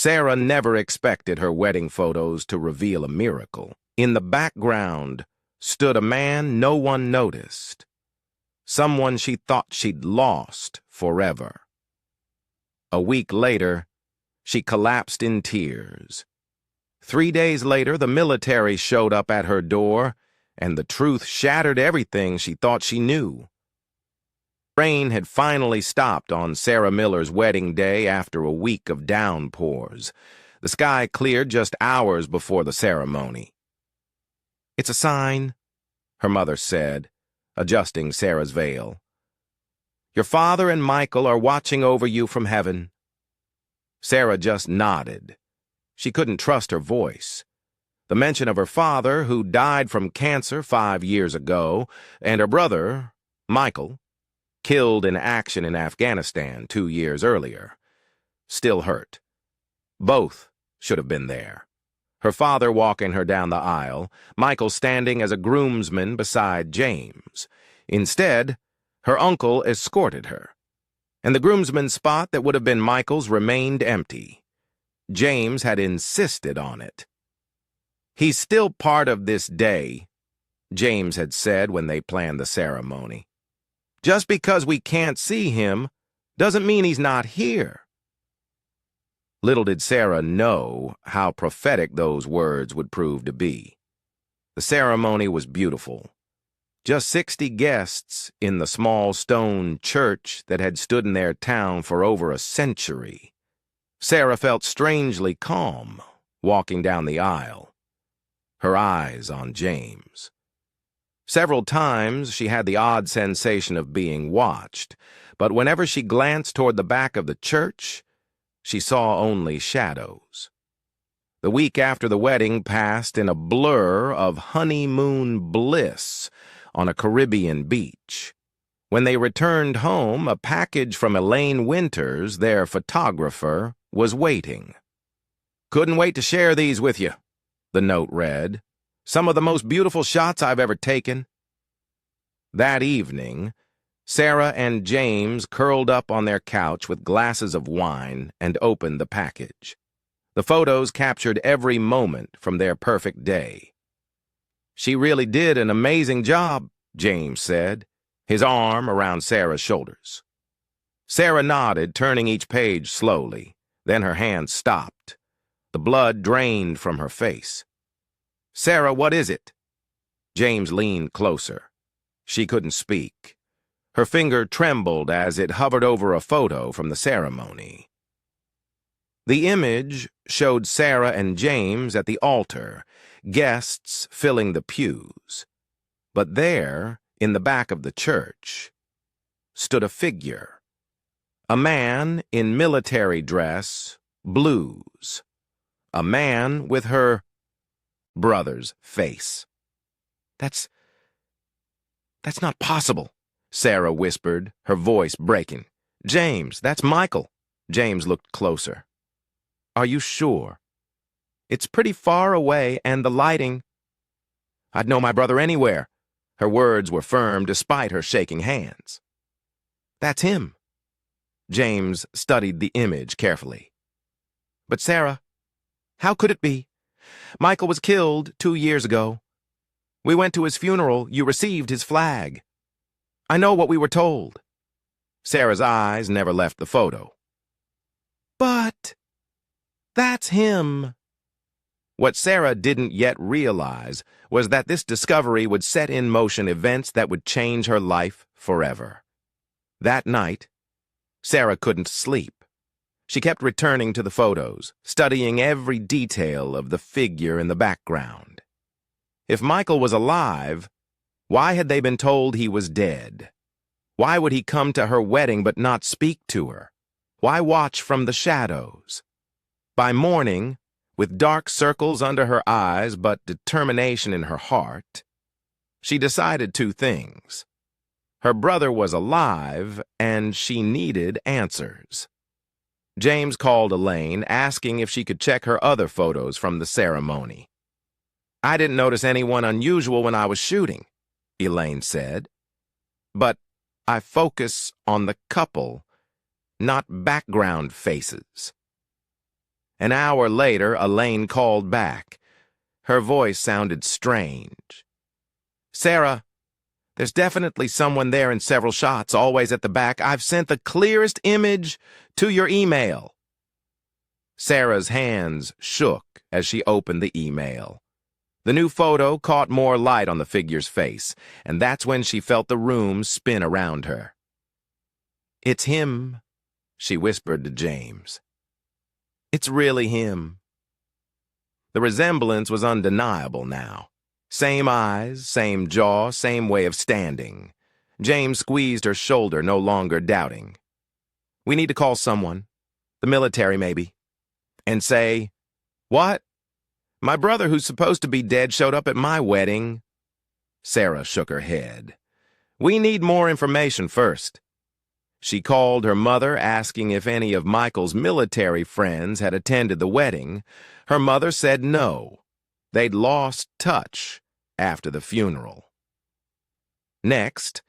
Sarah never expected her wedding photos to reveal a miracle. In the background stood a man no one noticed, someone she thought she'd lost forever. A week later, she collapsed in tears. 3 days later, the military showed up at her door, and the truth shattered everything she thought she knew. Rain had finally stopped on Sarah Miller's wedding day after a week of downpours. The sky cleared just hours before the ceremony. "It's a sign," her mother said, adjusting Sarah's veil. "Your father and Michael are watching over you from heaven." Sarah just nodded. She couldn't trust her voice. The mention of her father, who died from cancer 5 years ago, and her brother, Michael, killed in action in Afghanistan 2 years earlier, still hurt. Both should have been there. Her father walking her down the aisle, Michael standing as a groomsman beside James. Instead, her uncle escorted her, and the groomsman's spot that would have been Michael's remained empty. James had insisted on it. "He's still part of this day," James had said when they planned the ceremony. "Just because we can't see him doesn't mean he's not here." Little did Sarah know how prophetic those words would prove to be. The ceremony was beautiful. Just 60 guests in the small stone church that had stood in their town for over a century. Sarah felt strangely calm walking down the aisle, her eyes on James. Several times she had the odd sensation of being watched, but whenever she glanced toward the back of the church, she saw only shadows. The week after the wedding passed in a blur of honeymoon bliss on a Caribbean beach. When they returned home, a package from Elaine Winters, their photographer, was waiting. "Couldn't wait to share these with you," the note read. "Some of the most beautiful shots I've ever taken." That evening, Sarah and James curled up on their couch with glasses of wine and opened the package. The photos captured every moment from their perfect day. "She really did an amazing job," James said, his arm around Sarah's shoulders. Sarah nodded, turning each page slowly. Then her hand stopped. The blood drained from her face. "Sarah, what is it?" James leaned closer. She couldn't speak. Her finger trembled as it hovered over a photo from the ceremony. The image showed Sarah and James at the altar, guests filling the pews. But there, in the back of the church, stood a figure. A man in military dress, blues. A man with her brother's face. That's not possible," Sarah whispered, her voice breaking. "James, that's Michael." James looked closer. "Are you sure? It's pretty far away, and the lighting—" "I'd know my brother anywhere." Her words were firm despite her shaking hands. "That's him." James studied the image carefully. "But Sarah, how could it be? Michael was killed 2 years ago. We went to his funeral. You received his flag. I know what we were told." Sarah's eyes never left the photo. "But that's him." What Sarah didn't yet realize was that this discovery would set in motion events that would change her life forever. That night, Sarah couldn't sleep. She kept returning to the photos, studying every detail of the figure in the background. If Michael was alive, why had they been told he was dead? Why would he come to her wedding but not speak to her? Why watch from the shadows? By morning, with dark circles under her eyes but determination in her heart, she decided 2 things. Her brother was alive, and she needed answers. James called Elaine, asking if she could check her other photos from the ceremony. "I didn't notice anyone unusual when I was shooting," Elaine said. "But I focus on the couple, not background faces." An hour later, Elaine called back. Her voice sounded strange. "Sarah, there's definitely someone there in several shots, always at the back. I've sent the clearest image to your email." Sarah's hands shook as she opened the email. The new photo caught more light on the figure's face, and that's when she felt the room spin around her. "It's him," she whispered to James. "It's really him." The resemblance was undeniable now. Same eyes, same jaw, same way of standing. James squeezed her shoulder, no longer doubting. "We need to call someone. The military, maybe. And say, 'What? My brother, who's supposed to be dead, showed up at my wedding.'" Sarah shook her head. "We need more information first." She called her mother, asking if any of Michael's military friends had attended the wedding. Her mother said no. They'd lost touch after the funeral. Next,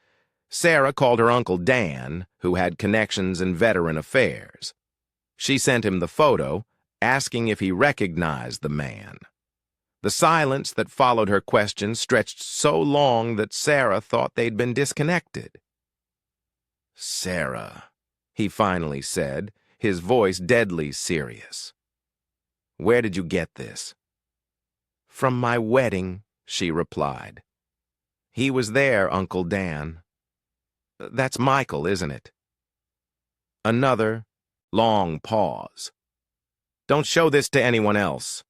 Sarah called her Uncle Dan, who had connections in veteran affairs. She sent him the photo, asking if he recognized the man. The silence that followed her question stretched so long that Sarah thought they'd been disconnected. "Sarah," he finally said, his voice deadly serious. "Where did you get this?" "From my wedding," she replied. "He was there, Uncle Dan." "That's Michael, isn't it?" Another long pause. "Don't show this to anyone else.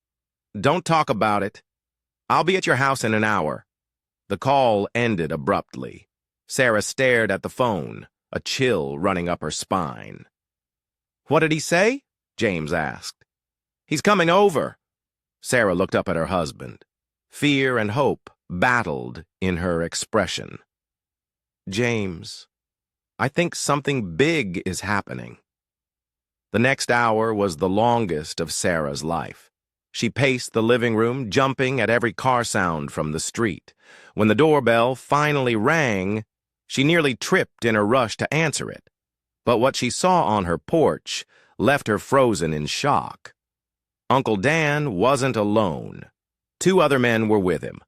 Don't talk about it. I'll be at your house in an hour." The call ended abruptly. Sarah stared at the phone, a chill running up her spine. "What did he say?" James asked. "He's coming over." Sarah looked up at her husband. Fear and hope battled in her expression. "James, I think something big is happening." The next hour was the longest of Sarah's life. She paced the living room, jumping at every car sound from the street. When the doorbell finally rang, she nearly tripped in her rush to answer it. But what she saw on her porch left her frozen in shock. Uncle Dan wasn't alone. 2 other men were with him.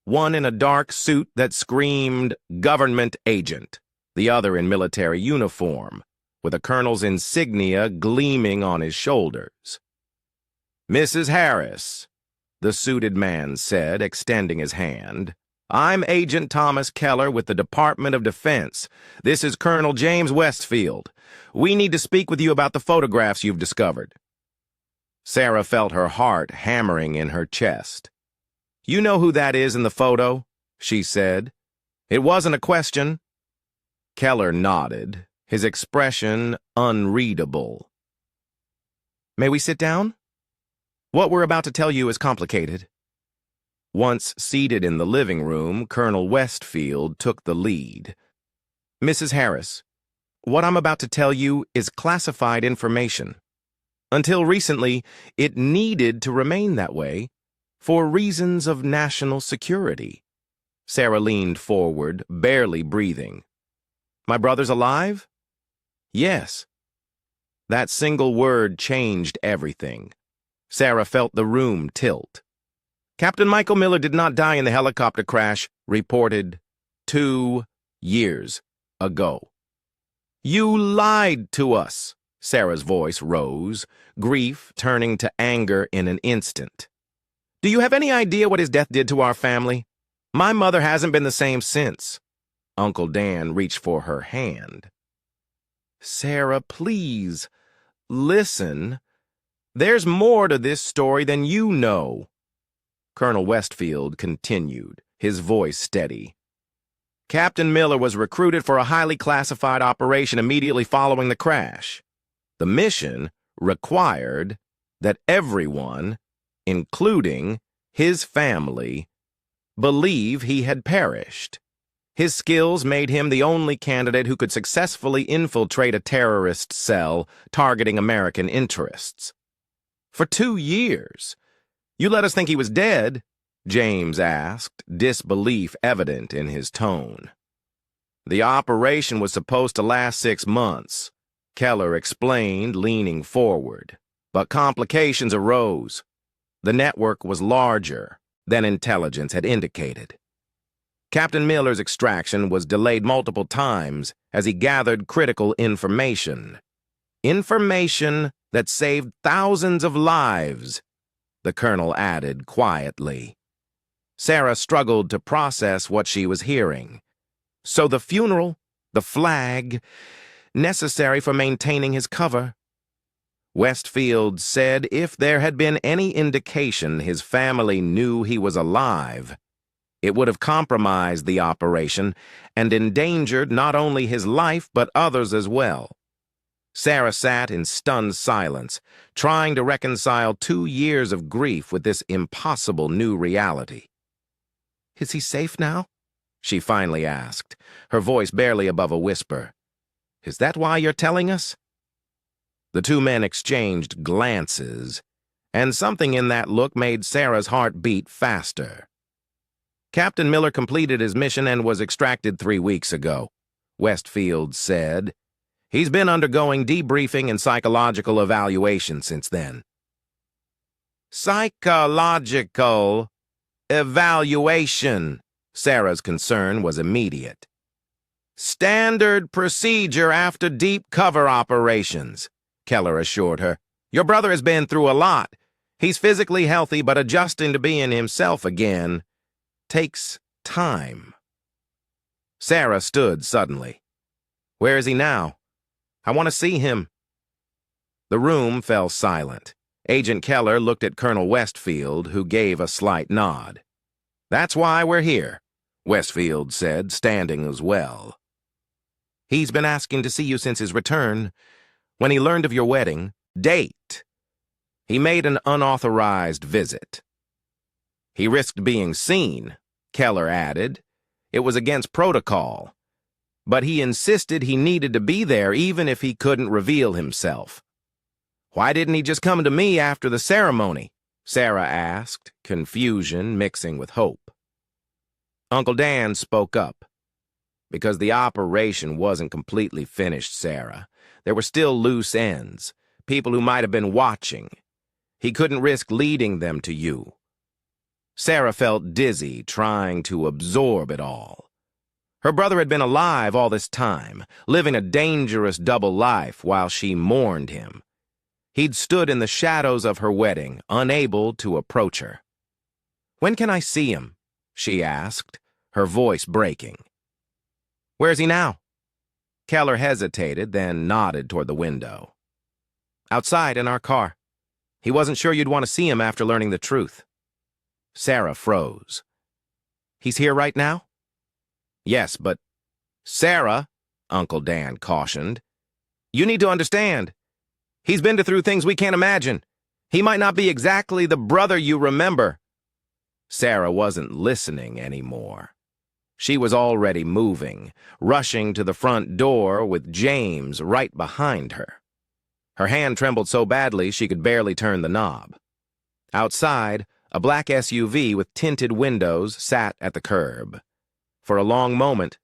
One in a dark suit that screamed government agent, the other in military uniform, with a colonel's insignia gleaming on his shoulders. "Mrs. Harris," the suited man said, extending his hand. "I'm Agent Thomas Keller with the Department of Defense. This is Colonel James Westfield. We need to speak with you about the photographs you've discovered." Sarah felt her heart hammering in her chest. "You know who that is in the photo?" she said. "It wasn't a question." Keller nodded, his expression unreadable. "May we sit down? What we're about to tell you is complicated." Once seated in the living room, Colonel Westfield took the lead. "Mrs. Harris, what I'm about to tell you is classified information. Until recently, it needed to remain that way for reasons of national security." Sarah leaned forward, barely breathing. "My brother's alive?" "Yes." That single word changed everything. Sarah felt the room tilt. "Captain Michael Miller did not die in the helicopter crash, reported 2 years ago." "You lied to us." Sarah's voice rose, grief turning to anger in an instant. "Do you have any idea what his death did to our family? My mother hasn't been the same since." Uncle Dan reached for her hand. "Sarah, please, listen. There's more to this story than you know." Colonel Westfield continued, his voice steady. "Captain Miller was recruited for a highly classified operation immediately following the crash. The mission required that everyone, including his family, believe he had perished. His skills made him the only candidate who could successfully infiltrate a terrorist cell targeting American interests. For 2 years. You let us think he was dead?" James asked, disbelief evident in his tone. "The operation was supposed to last 6 months," Keller explained, leaning forward. But complications arose. The network was larger than intelligence had indicated. Captain Miller's extraction was delayed multiple times as he gathered critical information. Information that saved thousands of lives, the colonel added quietly. Sarah struggled to process what she was hearing. So the funeral, the flag, necessary for maintaining his cover. Westfield said if there had been any indication his family knew he was alive, it would have compromised the operation and endangered not only his life but others as well. Sarah sat in stunned silence, trying to reconcile 2 years of grief with this impossible new reality. "Is he safe now?" she finally asked, her voice barely above a whisper. "Is that why you're telling us?" The two men exchanged glances, and something in that look made Sarah's heart beat faster. "Captain Miller completed his mission and was extracted 3 weeks ago," Westfield said. "He's been undergoing debriefing and psychological evaluation since then." Psychological evaluation, Sarah's concern was immediate. "Standard procedure after deep cover operations," Keller assured her. "Your brother has been through a lot. He's physically healthy, but adjusting to being himself again takes time." Sarah stood suddenly. "Where is he now? I want to see him." The room fell silent. Agent Keller looked at Colonel Westfield, who gave a slight nod. "That's why we're here," Westfield said, standing as well. "He's been asking to see you since his return. When he learned of your wedding, date, he made an unauthorized visit." "He risked being seen," Keller added. "It was against protocol. But he insisted he needed to be there even if he couldn't reveal himself." "Why didn't he just come to me after the ceremony?" Sarah asked, confusion mixing with hope. Uncle Dan spoke up. "Because the operation wasn't completely finished, Sarah. There were still loose ends, people who might have been watching. He couldn't risk leading them to you." Sarah felt dizzy, trying to absorb it all. Her brother had been alive all this time, living a dangerous double life while she mourned him. He'd stood in the shadows of her wedding, unable to approach her. "When can I see him?" she asked, her voice breaking. "Where is he now?" Keller hesitated, then nodded toward the window. "Outside in our car. He wasn't sure you'd want to see him after learning the truth." Sarah froze. "He's here right now?" "Yes, but—" "Sarah," Uncle Dan cautioned, "you need to understand. He's been through things we can't imagine. He might not be exactly the brother you remember." Sarah wasn't listening anymore. She was already moving, rushing to the front door with James right behind her. Her hand trembled so badly she could barely turn the knob. Outside, a black SUV with tinted windows sat at the curb. For a long moment,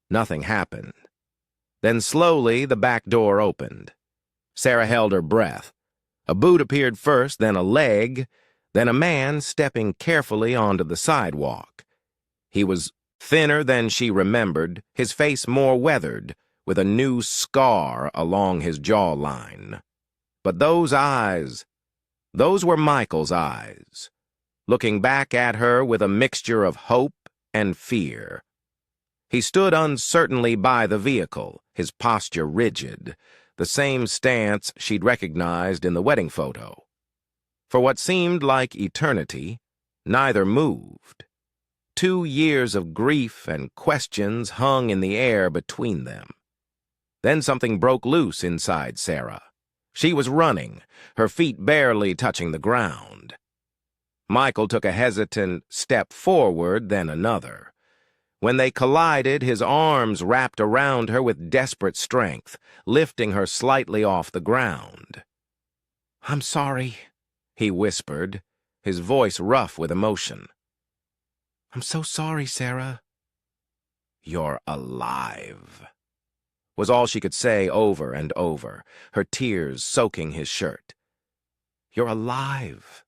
nothing happened. Then slowly the back door opened. Sarah held her breath. A boot appeared first, then a leg, then a man stepping carefully onto the sidewalk. He was thinner than she remembered, his face more weathered, with a new scar along his jawline. But those eyes, those were Michael's eyes, looking back at her with a mixture of hope and fear. He stood uncertainly by the vehicle, his posture rigid, the same stance she'd recognized in the wedding photo. For what seemed like eternity, neither moved. 2 years of grief and questions hung in the air between them. Then something broke loose inside Sarah. She was running, her feet barely touching the ground. Michael took a hesitant step forward, then another. When they collided, his arms wrapped around her with desperate strength, lifting her slightly off the ground. "I'm sorry," he whispered, his voice rough with emotion. "I'm so sorry, Sarah." "You're alive," was all she could say over and over, her tears soaking his shirt. You're alive.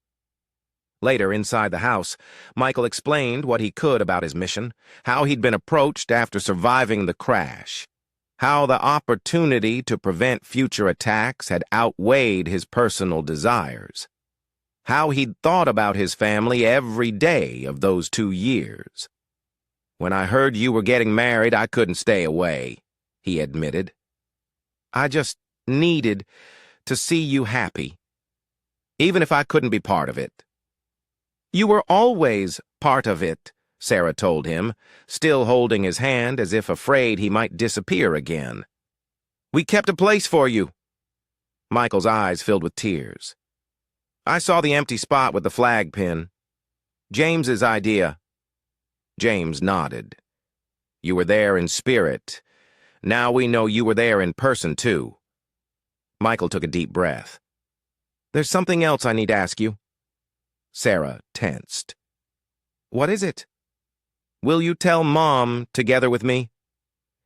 Later, inside the house, Michael explained what he could about his mission, how he'd been approached after surviving the crash, how the opportunity to prevent future attacks had outweighed his personal desires, how he'd thought about his family every day of those 2 years. When I heard you were getting married, I couldn't stay away, he admitted. I just needed to see you happy, even if I couldn't be part of it. You were always part of it, Sarah told him, still holding his hand as if afraid he might disappear again. We kept a place for you. Michael's eyes filled with tears. I saw the empty spot with the flag pin. James's idea. James nodded. You were there in spirit. Now we know you were there in person, too. Michael took a deep breath. There's something else I need to ask you. Sarah tensed. What is it? Will you tell Mom together with me?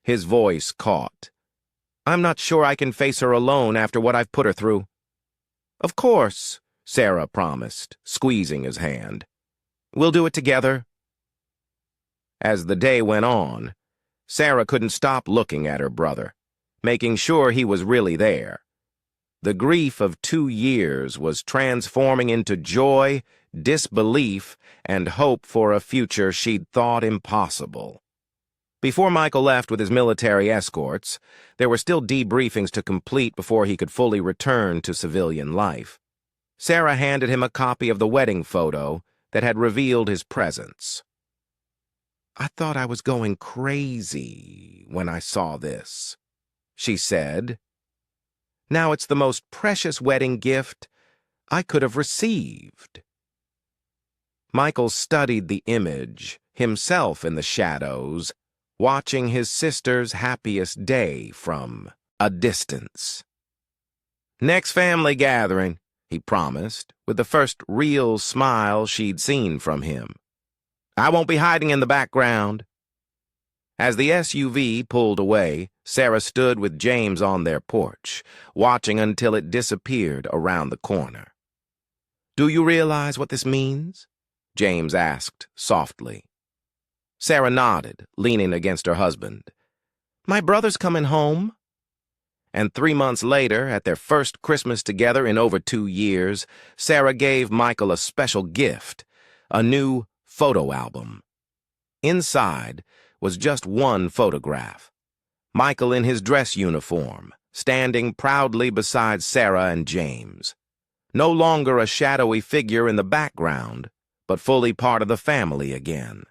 His voice caught. I'm not sure I can face her alone after what I've put her through. Of course, Sarah promised, squeezing his hand. We'll do it together. As the day went on, Sarah couldn't stop looking at her brother, making sure he was really there. The grief of 2 years was transforming into joy, disbelief, and hope for a future she'd thought impossible. Before Michael left with his military escorts, there were still debriefings to complete before he could fully return to civilian life. Sarah handed him a copy of the wedding photo that had revealed his presence. I thought I was going crazy when I saw this, she said. Now it's the most precious wedding gift I could have received. Michael studied the image, himself in the shadows, watching his sister's happiest day from a distance. Next family gathering, he promised, with the first real smile she'd seen from him. I won't be hiding in the background. As the SUV pulled away, Sarah stood with James on their porch, watching until it disappeared around the corner. Do you realize what this means? James asked softly. Sarah nodded, leaning against her husband. My brother's coming home. And 3 months later, at their first Christmas together in over 2 years, Sarah gave Michael a special gift, a new photo album. Inside was just one photograph. Michael in his dress uniform, standing proudly beside Sarah and James. No longer a shadowy figure in the background, but fully part of the family again.